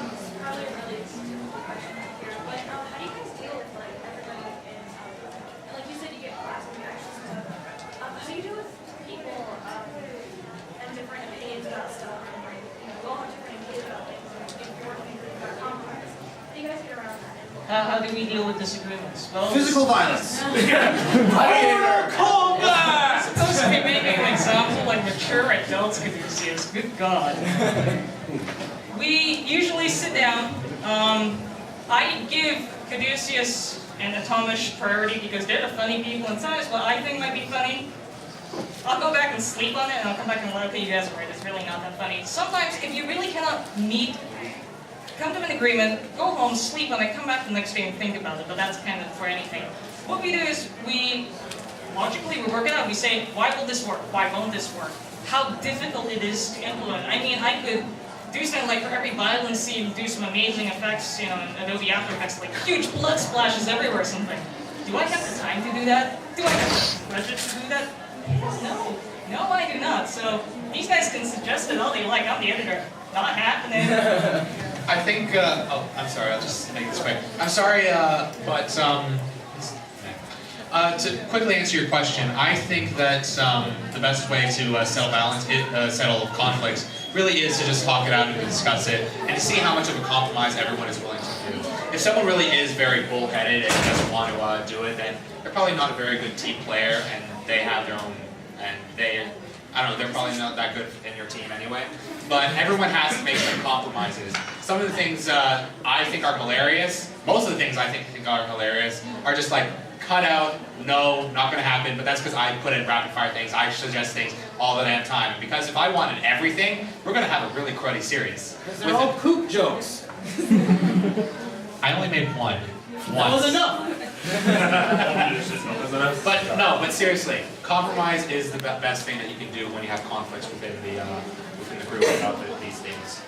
[SPEAKER 3] How do we deal with disagreements? Well,
[SPEAKER 15] physical violence.
[SPEAKER 3] Combat! Suppose to be making an example like mature adults could see us. Good God. We usually sit down. I give Caduceus and Atomish priority because they're the funny people, and sometimes what I think might be funny, I'll go back and sleep on it, and I'll come back and let, okay, you guys are right, it's really not that funny. Sometimes, if you really cannot come to an agreement, go home, sleep on it, come back the next day and think about it, but that's kind of for anything. What we do is we work it out. We say, why will this work? Why won't this work? How difficult it is to implement. I mean, I could do something like for every violence scene, do some amazing effects, you know, in Adobe After Effects, like huge blood splashes everywhere or something. Do I have the time to do that? Do I have the budget to do that? No, I do not. So these guys can suggest it all they like. I'm the editor. Not happening.
[SPEAKER 1] I think, oh, I'm sorry, I'll just make this quick. I'm sorry, but to quickly answer your question, I think that the best way to settle conflicts really is to just talk it out and discuss it, and to see how much of a compromise everyone is willing to do. If someone really is very bullheaded and doesn't want to do it, then they're probably not a very good team player, and they have their own, and I don't know, they're probably not that good in your team anyway. But everyone has to make some compromises. Some of the things I think are hilarious, most of the things I think are hilarious, are just like, cut out, no, not gonna happen, but that's because I put in rapid fire things, I suggest things all the damn time. Because if I wanted everything, we're gonna have a really cruddy series.
[SPEAKER 15] Because they're all poop jokes.
[SPEAKER 1] I only made one.
[SPEAKER 15] That was enough.
[SPEAKER 1] But seriously, compromise is the best thing that you can do when you have conflicts within the group about these things.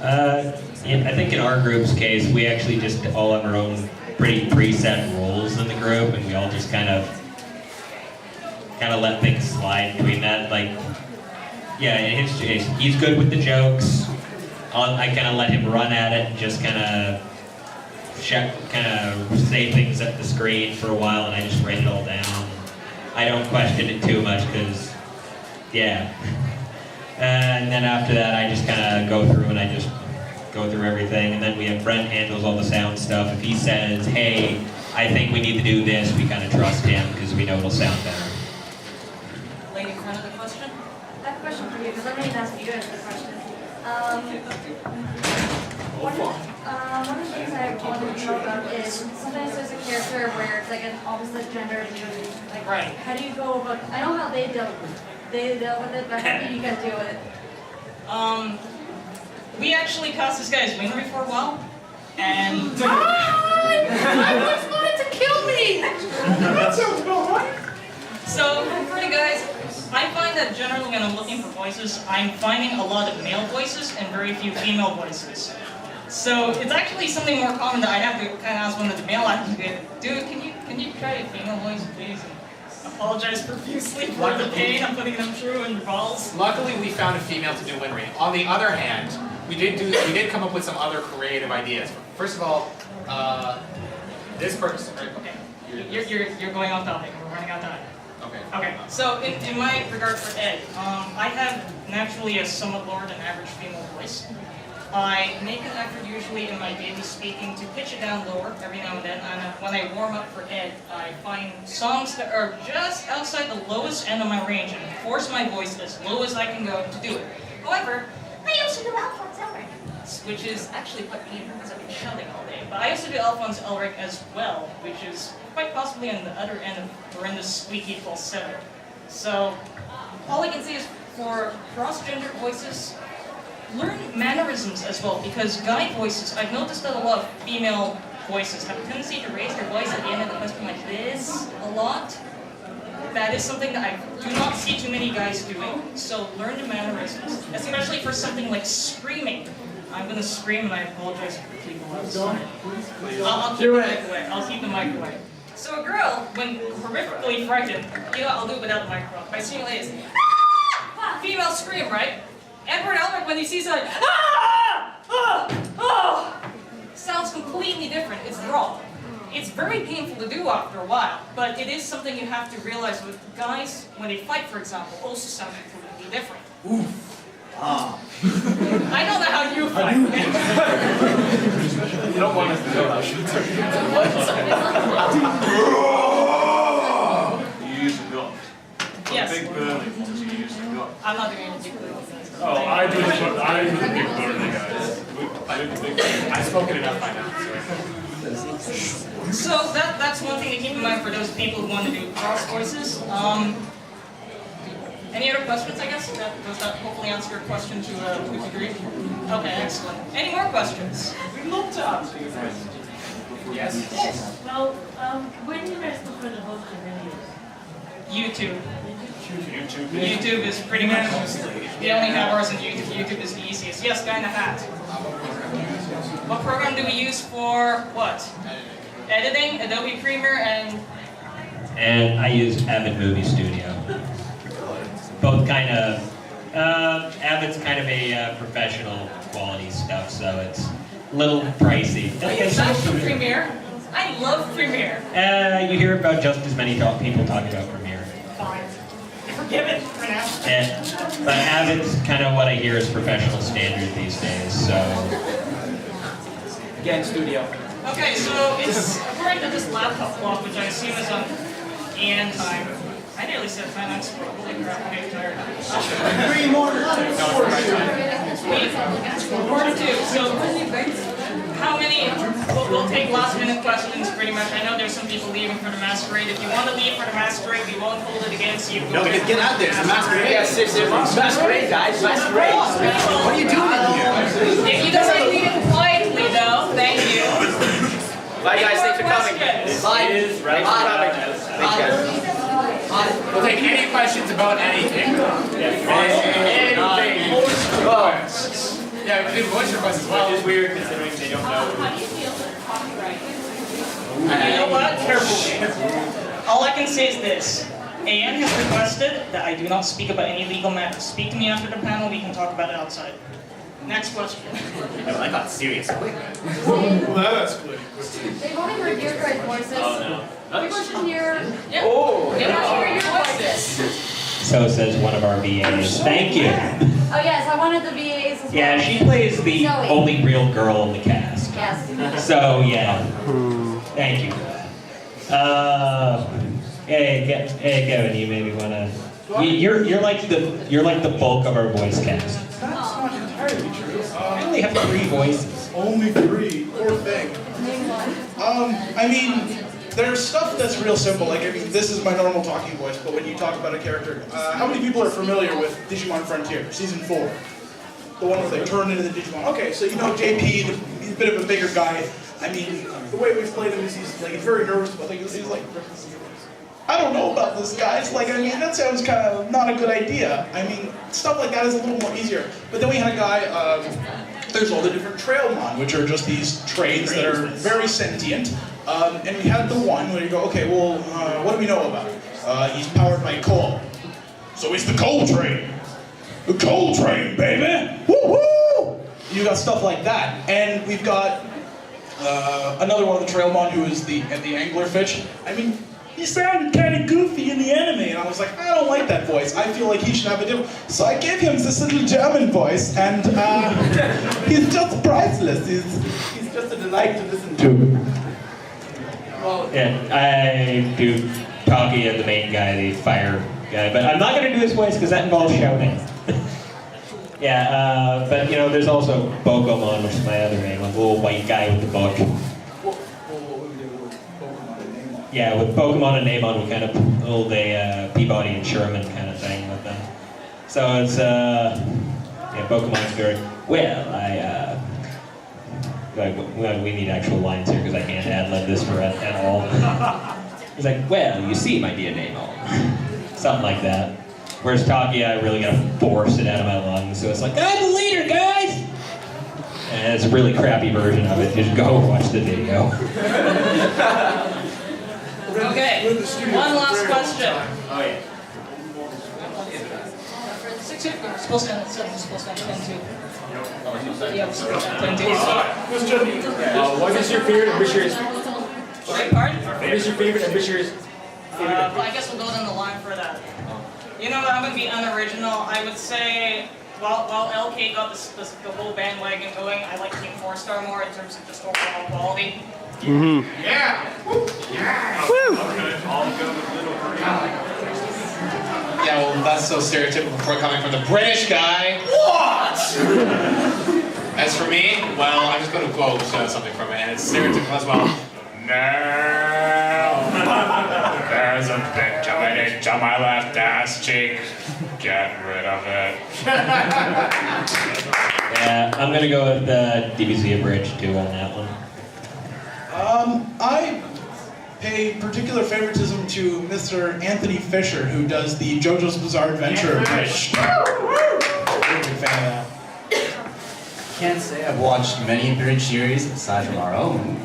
[SPEAKER 6] I think in our group's case, we actually just all have our own pretty preset roles in the group, and we all just kind of let things slide between that. Like, yeah, in his case, he's good with the jokes. I kind of let him run at it and just kind of say things at the screen for a while, and I just write it all down. I don't question it too much because, yeah. And then after that, I just kind of go through and I just go through everything. And then we have Brent handles all the sound stuff. If he says, hey, I think we need to do this, we kind of trust him because we know it'll sound better.
[SPEAKER 3] Lady in front of the question?
[SPEAKER 17] I have a question for you, because I'm going to ask you guys the question. One of the things I wanted to know about is sometimes there's a character where it's like an opposite gender. Like,
[SPEAKER 3] right.
[SPEAKER 17] How do you go about? I know how they dealt with it, but how do you guys deal with it?
[SPEAKER 3] We actually cast this guy as Winry for a while, and
[SPEAKER 17] My voice wanted to kill me.
[SPEAKER 3] That sounds about right. So for the guys, I find that generally when I'm looking for voices, I'm finding a lot of male voices and very few female voices. So it's actually something more common that I have to kind of ask one of the male actors, dude, can you try a female voice, please? And apologize profusely for the pain I'm putting them through in your balls.
[SPEAKER 1] Luckily, we found a female to do Winry. On the other hand, we did come up with some other creative ideas. First of all, this person. Right?
[SPEAKER 3] Okay. You're going off topic. We're running out of time.
[SPEAKER 1] Okay.
[SPEAKER 3] Okay. So in my regard for Ed, I have naturally a somewhat lower than average female voice. I make an effort usually in my daily speaking to pitch it down lower every now and then, and when I warm up for Ed, I find songs that are just outside the lowest end of my range and force my voice as low as I can go to do it. However, I also do Alphonse Elric, which is actually quite painful because I've been shouting all day, but I also do Alphonse Elric as well, which is quite possibly on the other end of horrendous squeaky falsetto. So, all I can say is for cross-gender voices, learn mannerisms as well, because guy voices, I've noticed that a lot of female voices have a tendency to raise their voice at the end of the question like this a lot. That is something that I do not see too many guys doing, so learn the mannerisms, especially for something like screaming. I'm going to scream and I apologize for people outside. I'll keep the mic away. I'll keep the mic away. So a girl, when horrifically frightened, you know, I'll do it without the microphone. By seeing like this, female scream, right? Edward Elric, when he sees like, sounds completely different. It's raw. It's very painful to do after a while, but it is something you have to realize with guys, when they fight, for example, also sound completely different. I don't know how you fight.
[SPEAKER 14] You don't want us to know that. You use a gun.
[SPEAKER 3] Yes.
[SPEAKER 14] Big burly ones, you use a gun.
[SPEAKER 3] I'm not doing any big burly things.
[SPEAKER 14] Oh, I do the big burly guys.
[SPEAKER 1] I've spoken enough by now.
[SPEAKER 3] So that's one thing to keep in mind for those people who want to do cross voices. Any other questions, I guess? Does that hopefully answer your question to a degree? Okay, excellent. Any more questions?
[SPEAKER 2] We'd love to answer your questions.
[SPEAKER 3] Yes?
[SPEAKER 10] Yes. Well, where do you guys prefer to host your videos?
[SPEAKER 3] YouTube. YouTube is pretty much, we only have ours on YouTube. YouTube is the easiest. Yes, guy in the hat. What program do we use for what? Editing, Adobe Premiere,
[SPEAKER 6] And I use Avid Movie Studio. Both kind of, Avid's kind of a professional quality stuff, so it's a little pricey.
[SPEAKER 3] That's for Premiere. I love Premiere.
[SPEAKER 6] You hear about just as many people talking about Premiere.
[SPEAKER 3] Fine. Forgive it for now.
[SPEAKER 6] But Avid's kind of what I hear is professional standard these days, so.
[SPEAKER 13] Again, studio.
[SPEAKER 3] Okay, so it's according to this laptop clock, which I assume is on Ian time. I nearly said 10, I'm holy crap, I'm getting tired.
[SPEAKER 15] 3 more.
[SPEAKER 3] Quarter 2, so how many, we'll take last minute questions pretty much. I know there's some people leaving for the masquerade. If you want to leave for the masquerade, we won't hold it against you.
[SPEAKER 15] No, get out there. It's a masquerade.
[SPEAKER 13] Yeah, seriously. Masquerade, guys. Masquerade. What are you doing in here?
[SPEAKER 3] If you don't mind leaving quietly though, thank
[SPEAKER 11] Bye guys, thanks for coming.
[SPEAKER 3] Questions?
[SPEAKER 11] Thanks for coming. Thanks guys.
[SPEAKER 1] We'll take any questions about anything.
[SPEAKER 11] Anything.
[SPEAKER 1] Yeah, we can do voice requests as well.
[SPEAKER 13] Which is weird considering they don't know.
[SPEAKER 10] How do you feel with copyright?
[SPEAKER 3] You know what? Careful. All I can say is this. Anne has requested that I do not speak about any legal matters. Speak to me after the panel, we can talk about it outside. Next question.
[SPEAKER 1] I got serious quick.
[SPEAKER 7] Well, that's good.
[SPEAKER 17] They've only heard your guys' voices.
[SPEAKER 13] Oh no.
[SPEAKER 17] People should hear.
[SPEAKER 3] Yep.
[SPEAKER 11] Oh,
[SPEAKER 17] They want to hear your voices.
[SPEAKER 6] So says one of our VAs. Thank you.
[SPEAKER 17] Oh yes, I wanted the VAs as well.
[SPEAKER 6] Yeah, she plays the
[SPEAKER 17] Zoe.
[SPEAKER 6] only real girl in the cast.
[SPEAKER 17] Yes.
[SPEAKER 6] So yeah, thank you. Hey, Kevin, you maybe wanna. You're like the bulk of our voice cast.
[SPEAKER 9] That's not entirely true.
[SPEAKER 6] I only have 3 voices.
[SPEAKER 9] Only 3. Poor thing.
[SPEAKER 17] Name one.
[SPEAKER 9] I mean, there's stuff that's real simple. Like, I mean, this is my normal talking voice, but when you talk about a character, how many people are familiar with Digimon Frontier, Season 4? The one where they turn into the Digimon. Okay, so you know JP, he's a bit of a bigger guy. I mean, the way we've played him is he's very nervous about things. He's like, I don't know about this, guys. Like, I mean, that sounds kind of not a good idea. I mean, stuff like that is a little more easier. But then we had a guy, there's all the different Trailmon, which are just these trains that are very sentient. And we had the one where you go, okay, well, what do we know about it? He's powered by coal. So it's the coal train. The coal train, baby! Woo-hoo! You got stuff like that. And we've got another one of the Trailmon who is the anglerfish. I mean, he sounded kind of goofy in the anime, and I was like, I don't like that voice. I feel like he should have a different... So I gave him this little German voice, and he's just priceless. He's just a delight to listen to.
[SPEAKER 6] Yeah, I do Taki as the main guy, the fire guy, but I'm not going to do his voice because that involves shouting. Yeah, but you know, there's also Bokomon, which is my other main one, the little white guy with the book. Yeah, with Pokemon and Namon, we kind of pulled a Peabody and Sherman kind of thing with them. So it's, yeah, Pokemon's good. Well, we need actual lines here because I can't ad-lib this for at all. He's like, well, you see, my dear Namon. Something like that. Whereas Taki, I really gotta force it out of my lungs, so it's like, I'm the leader, guys! And it's a really crappy version of it. Just go watch the video.
[SPEAKER 3] Okay, one last question.
[SPEAKER 13] Oh yeah.
[SPEAKER 3] We're supposed to end 10-2. Yeah, we're supposed to end 10-2.
[SPEAKER 13] What is your favorite ambitious?
[SPEAKER 3] Beg pardon?
[SPEAKER 13] What is your favorite ambitious?
[SPEAKER 3] Well, I guess we'll go down the line for that. You know, I'm gonna be unoriginal. I would say, while LK got the whole bandwagon going, I like Team 4-Star more in terms of just overall quality.
[SPEAKER 1] Mm-hmm. Yeah.
[SPEAKER 2] Yeah. Woo. Okay. I'll go with Little Korea.
[SPEAKER 1] Yeah, well, that's so stereotypical for coming from the British guy. What? As for me, well, I'm just going to quote something from it, and it's stereotypical as well. Now, there's a big itch on my left ass cheek. Get rid of it.
[SPEAKER 6] Yeah, I'm gonna go with DBZ Abridged too on that one.
[SPEAKER 9] I pay particular favoritism to Mr. Anthony Fisher, who does the JoJo's Bizarre Adventure Abridged. I'm a big fan of that.
[SPEAKER 4] Can't say I've watched many Abridged series aside from our own.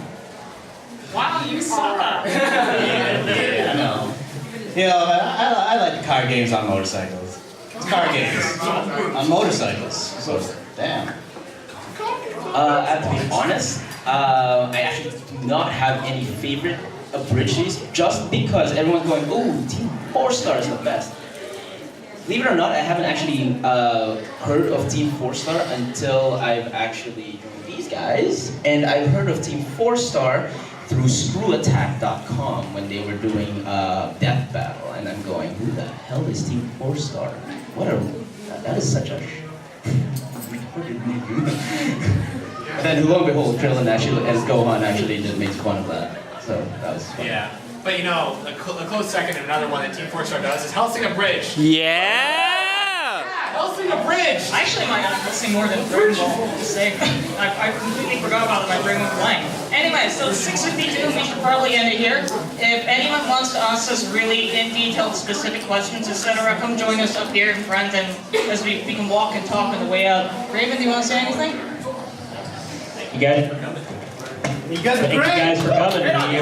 [SPEAKER 3] Wow, you saw that!
[SPEAKER 4] Yeah, I know. You know, I like the car games on motorcycles. It's car games on motorcycles. So, damn.
[SPEAKER 11] I have to be honest, I actually do not have any favorite Abridged series, just because everyone's going, ooh, Team 4-Star is the best. Believe it or not, I haven't actually heard of Team 4-Star until I've actually joined these guys, and I've heard of Team 4-Star through ScrewAttack.com when they were doing Death Battle, and I'm going, who the hell is Team 4-Star? That is such a And then lo and behold, Krillin actually, as Gohan actually just makes fun of that. So that was fun.
[SPEAKER 1] Yeah. But you know, a close second and another one that Team 4-Star does is Hellsing Abridged.
[SPEAKER 8] Yeah!
[SPEAKER 1] Hellsing Abridged!
[SPEAKER 14] Abridged!
[SPEAKER 3] Actually, my listening more than Dragon Ball to say. I completely forgot about it. My brain went blank. Anyway, so it's 6:52. We should probably end it here. If anyone wants to ask us really in detailed, specific questions, etc., come join us up here in front, and as we can walk and talk on the way out. Raven, do you want to say anything?
[SPEAKER 6] Thank you guys for coming.
[SPEAKER 14] You guys are great!
[SPEAKER 6] Thank you guys for coming.
[SPEAKER 14] Yeah,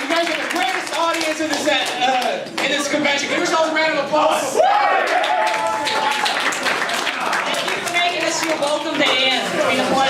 [SPEAKER 14] you guys are the greatest audience in this convention. Give yourselves a round of applause.
[SPEAKER 3] Thank you for making us feel welcome to Ian. It's been a pleasure.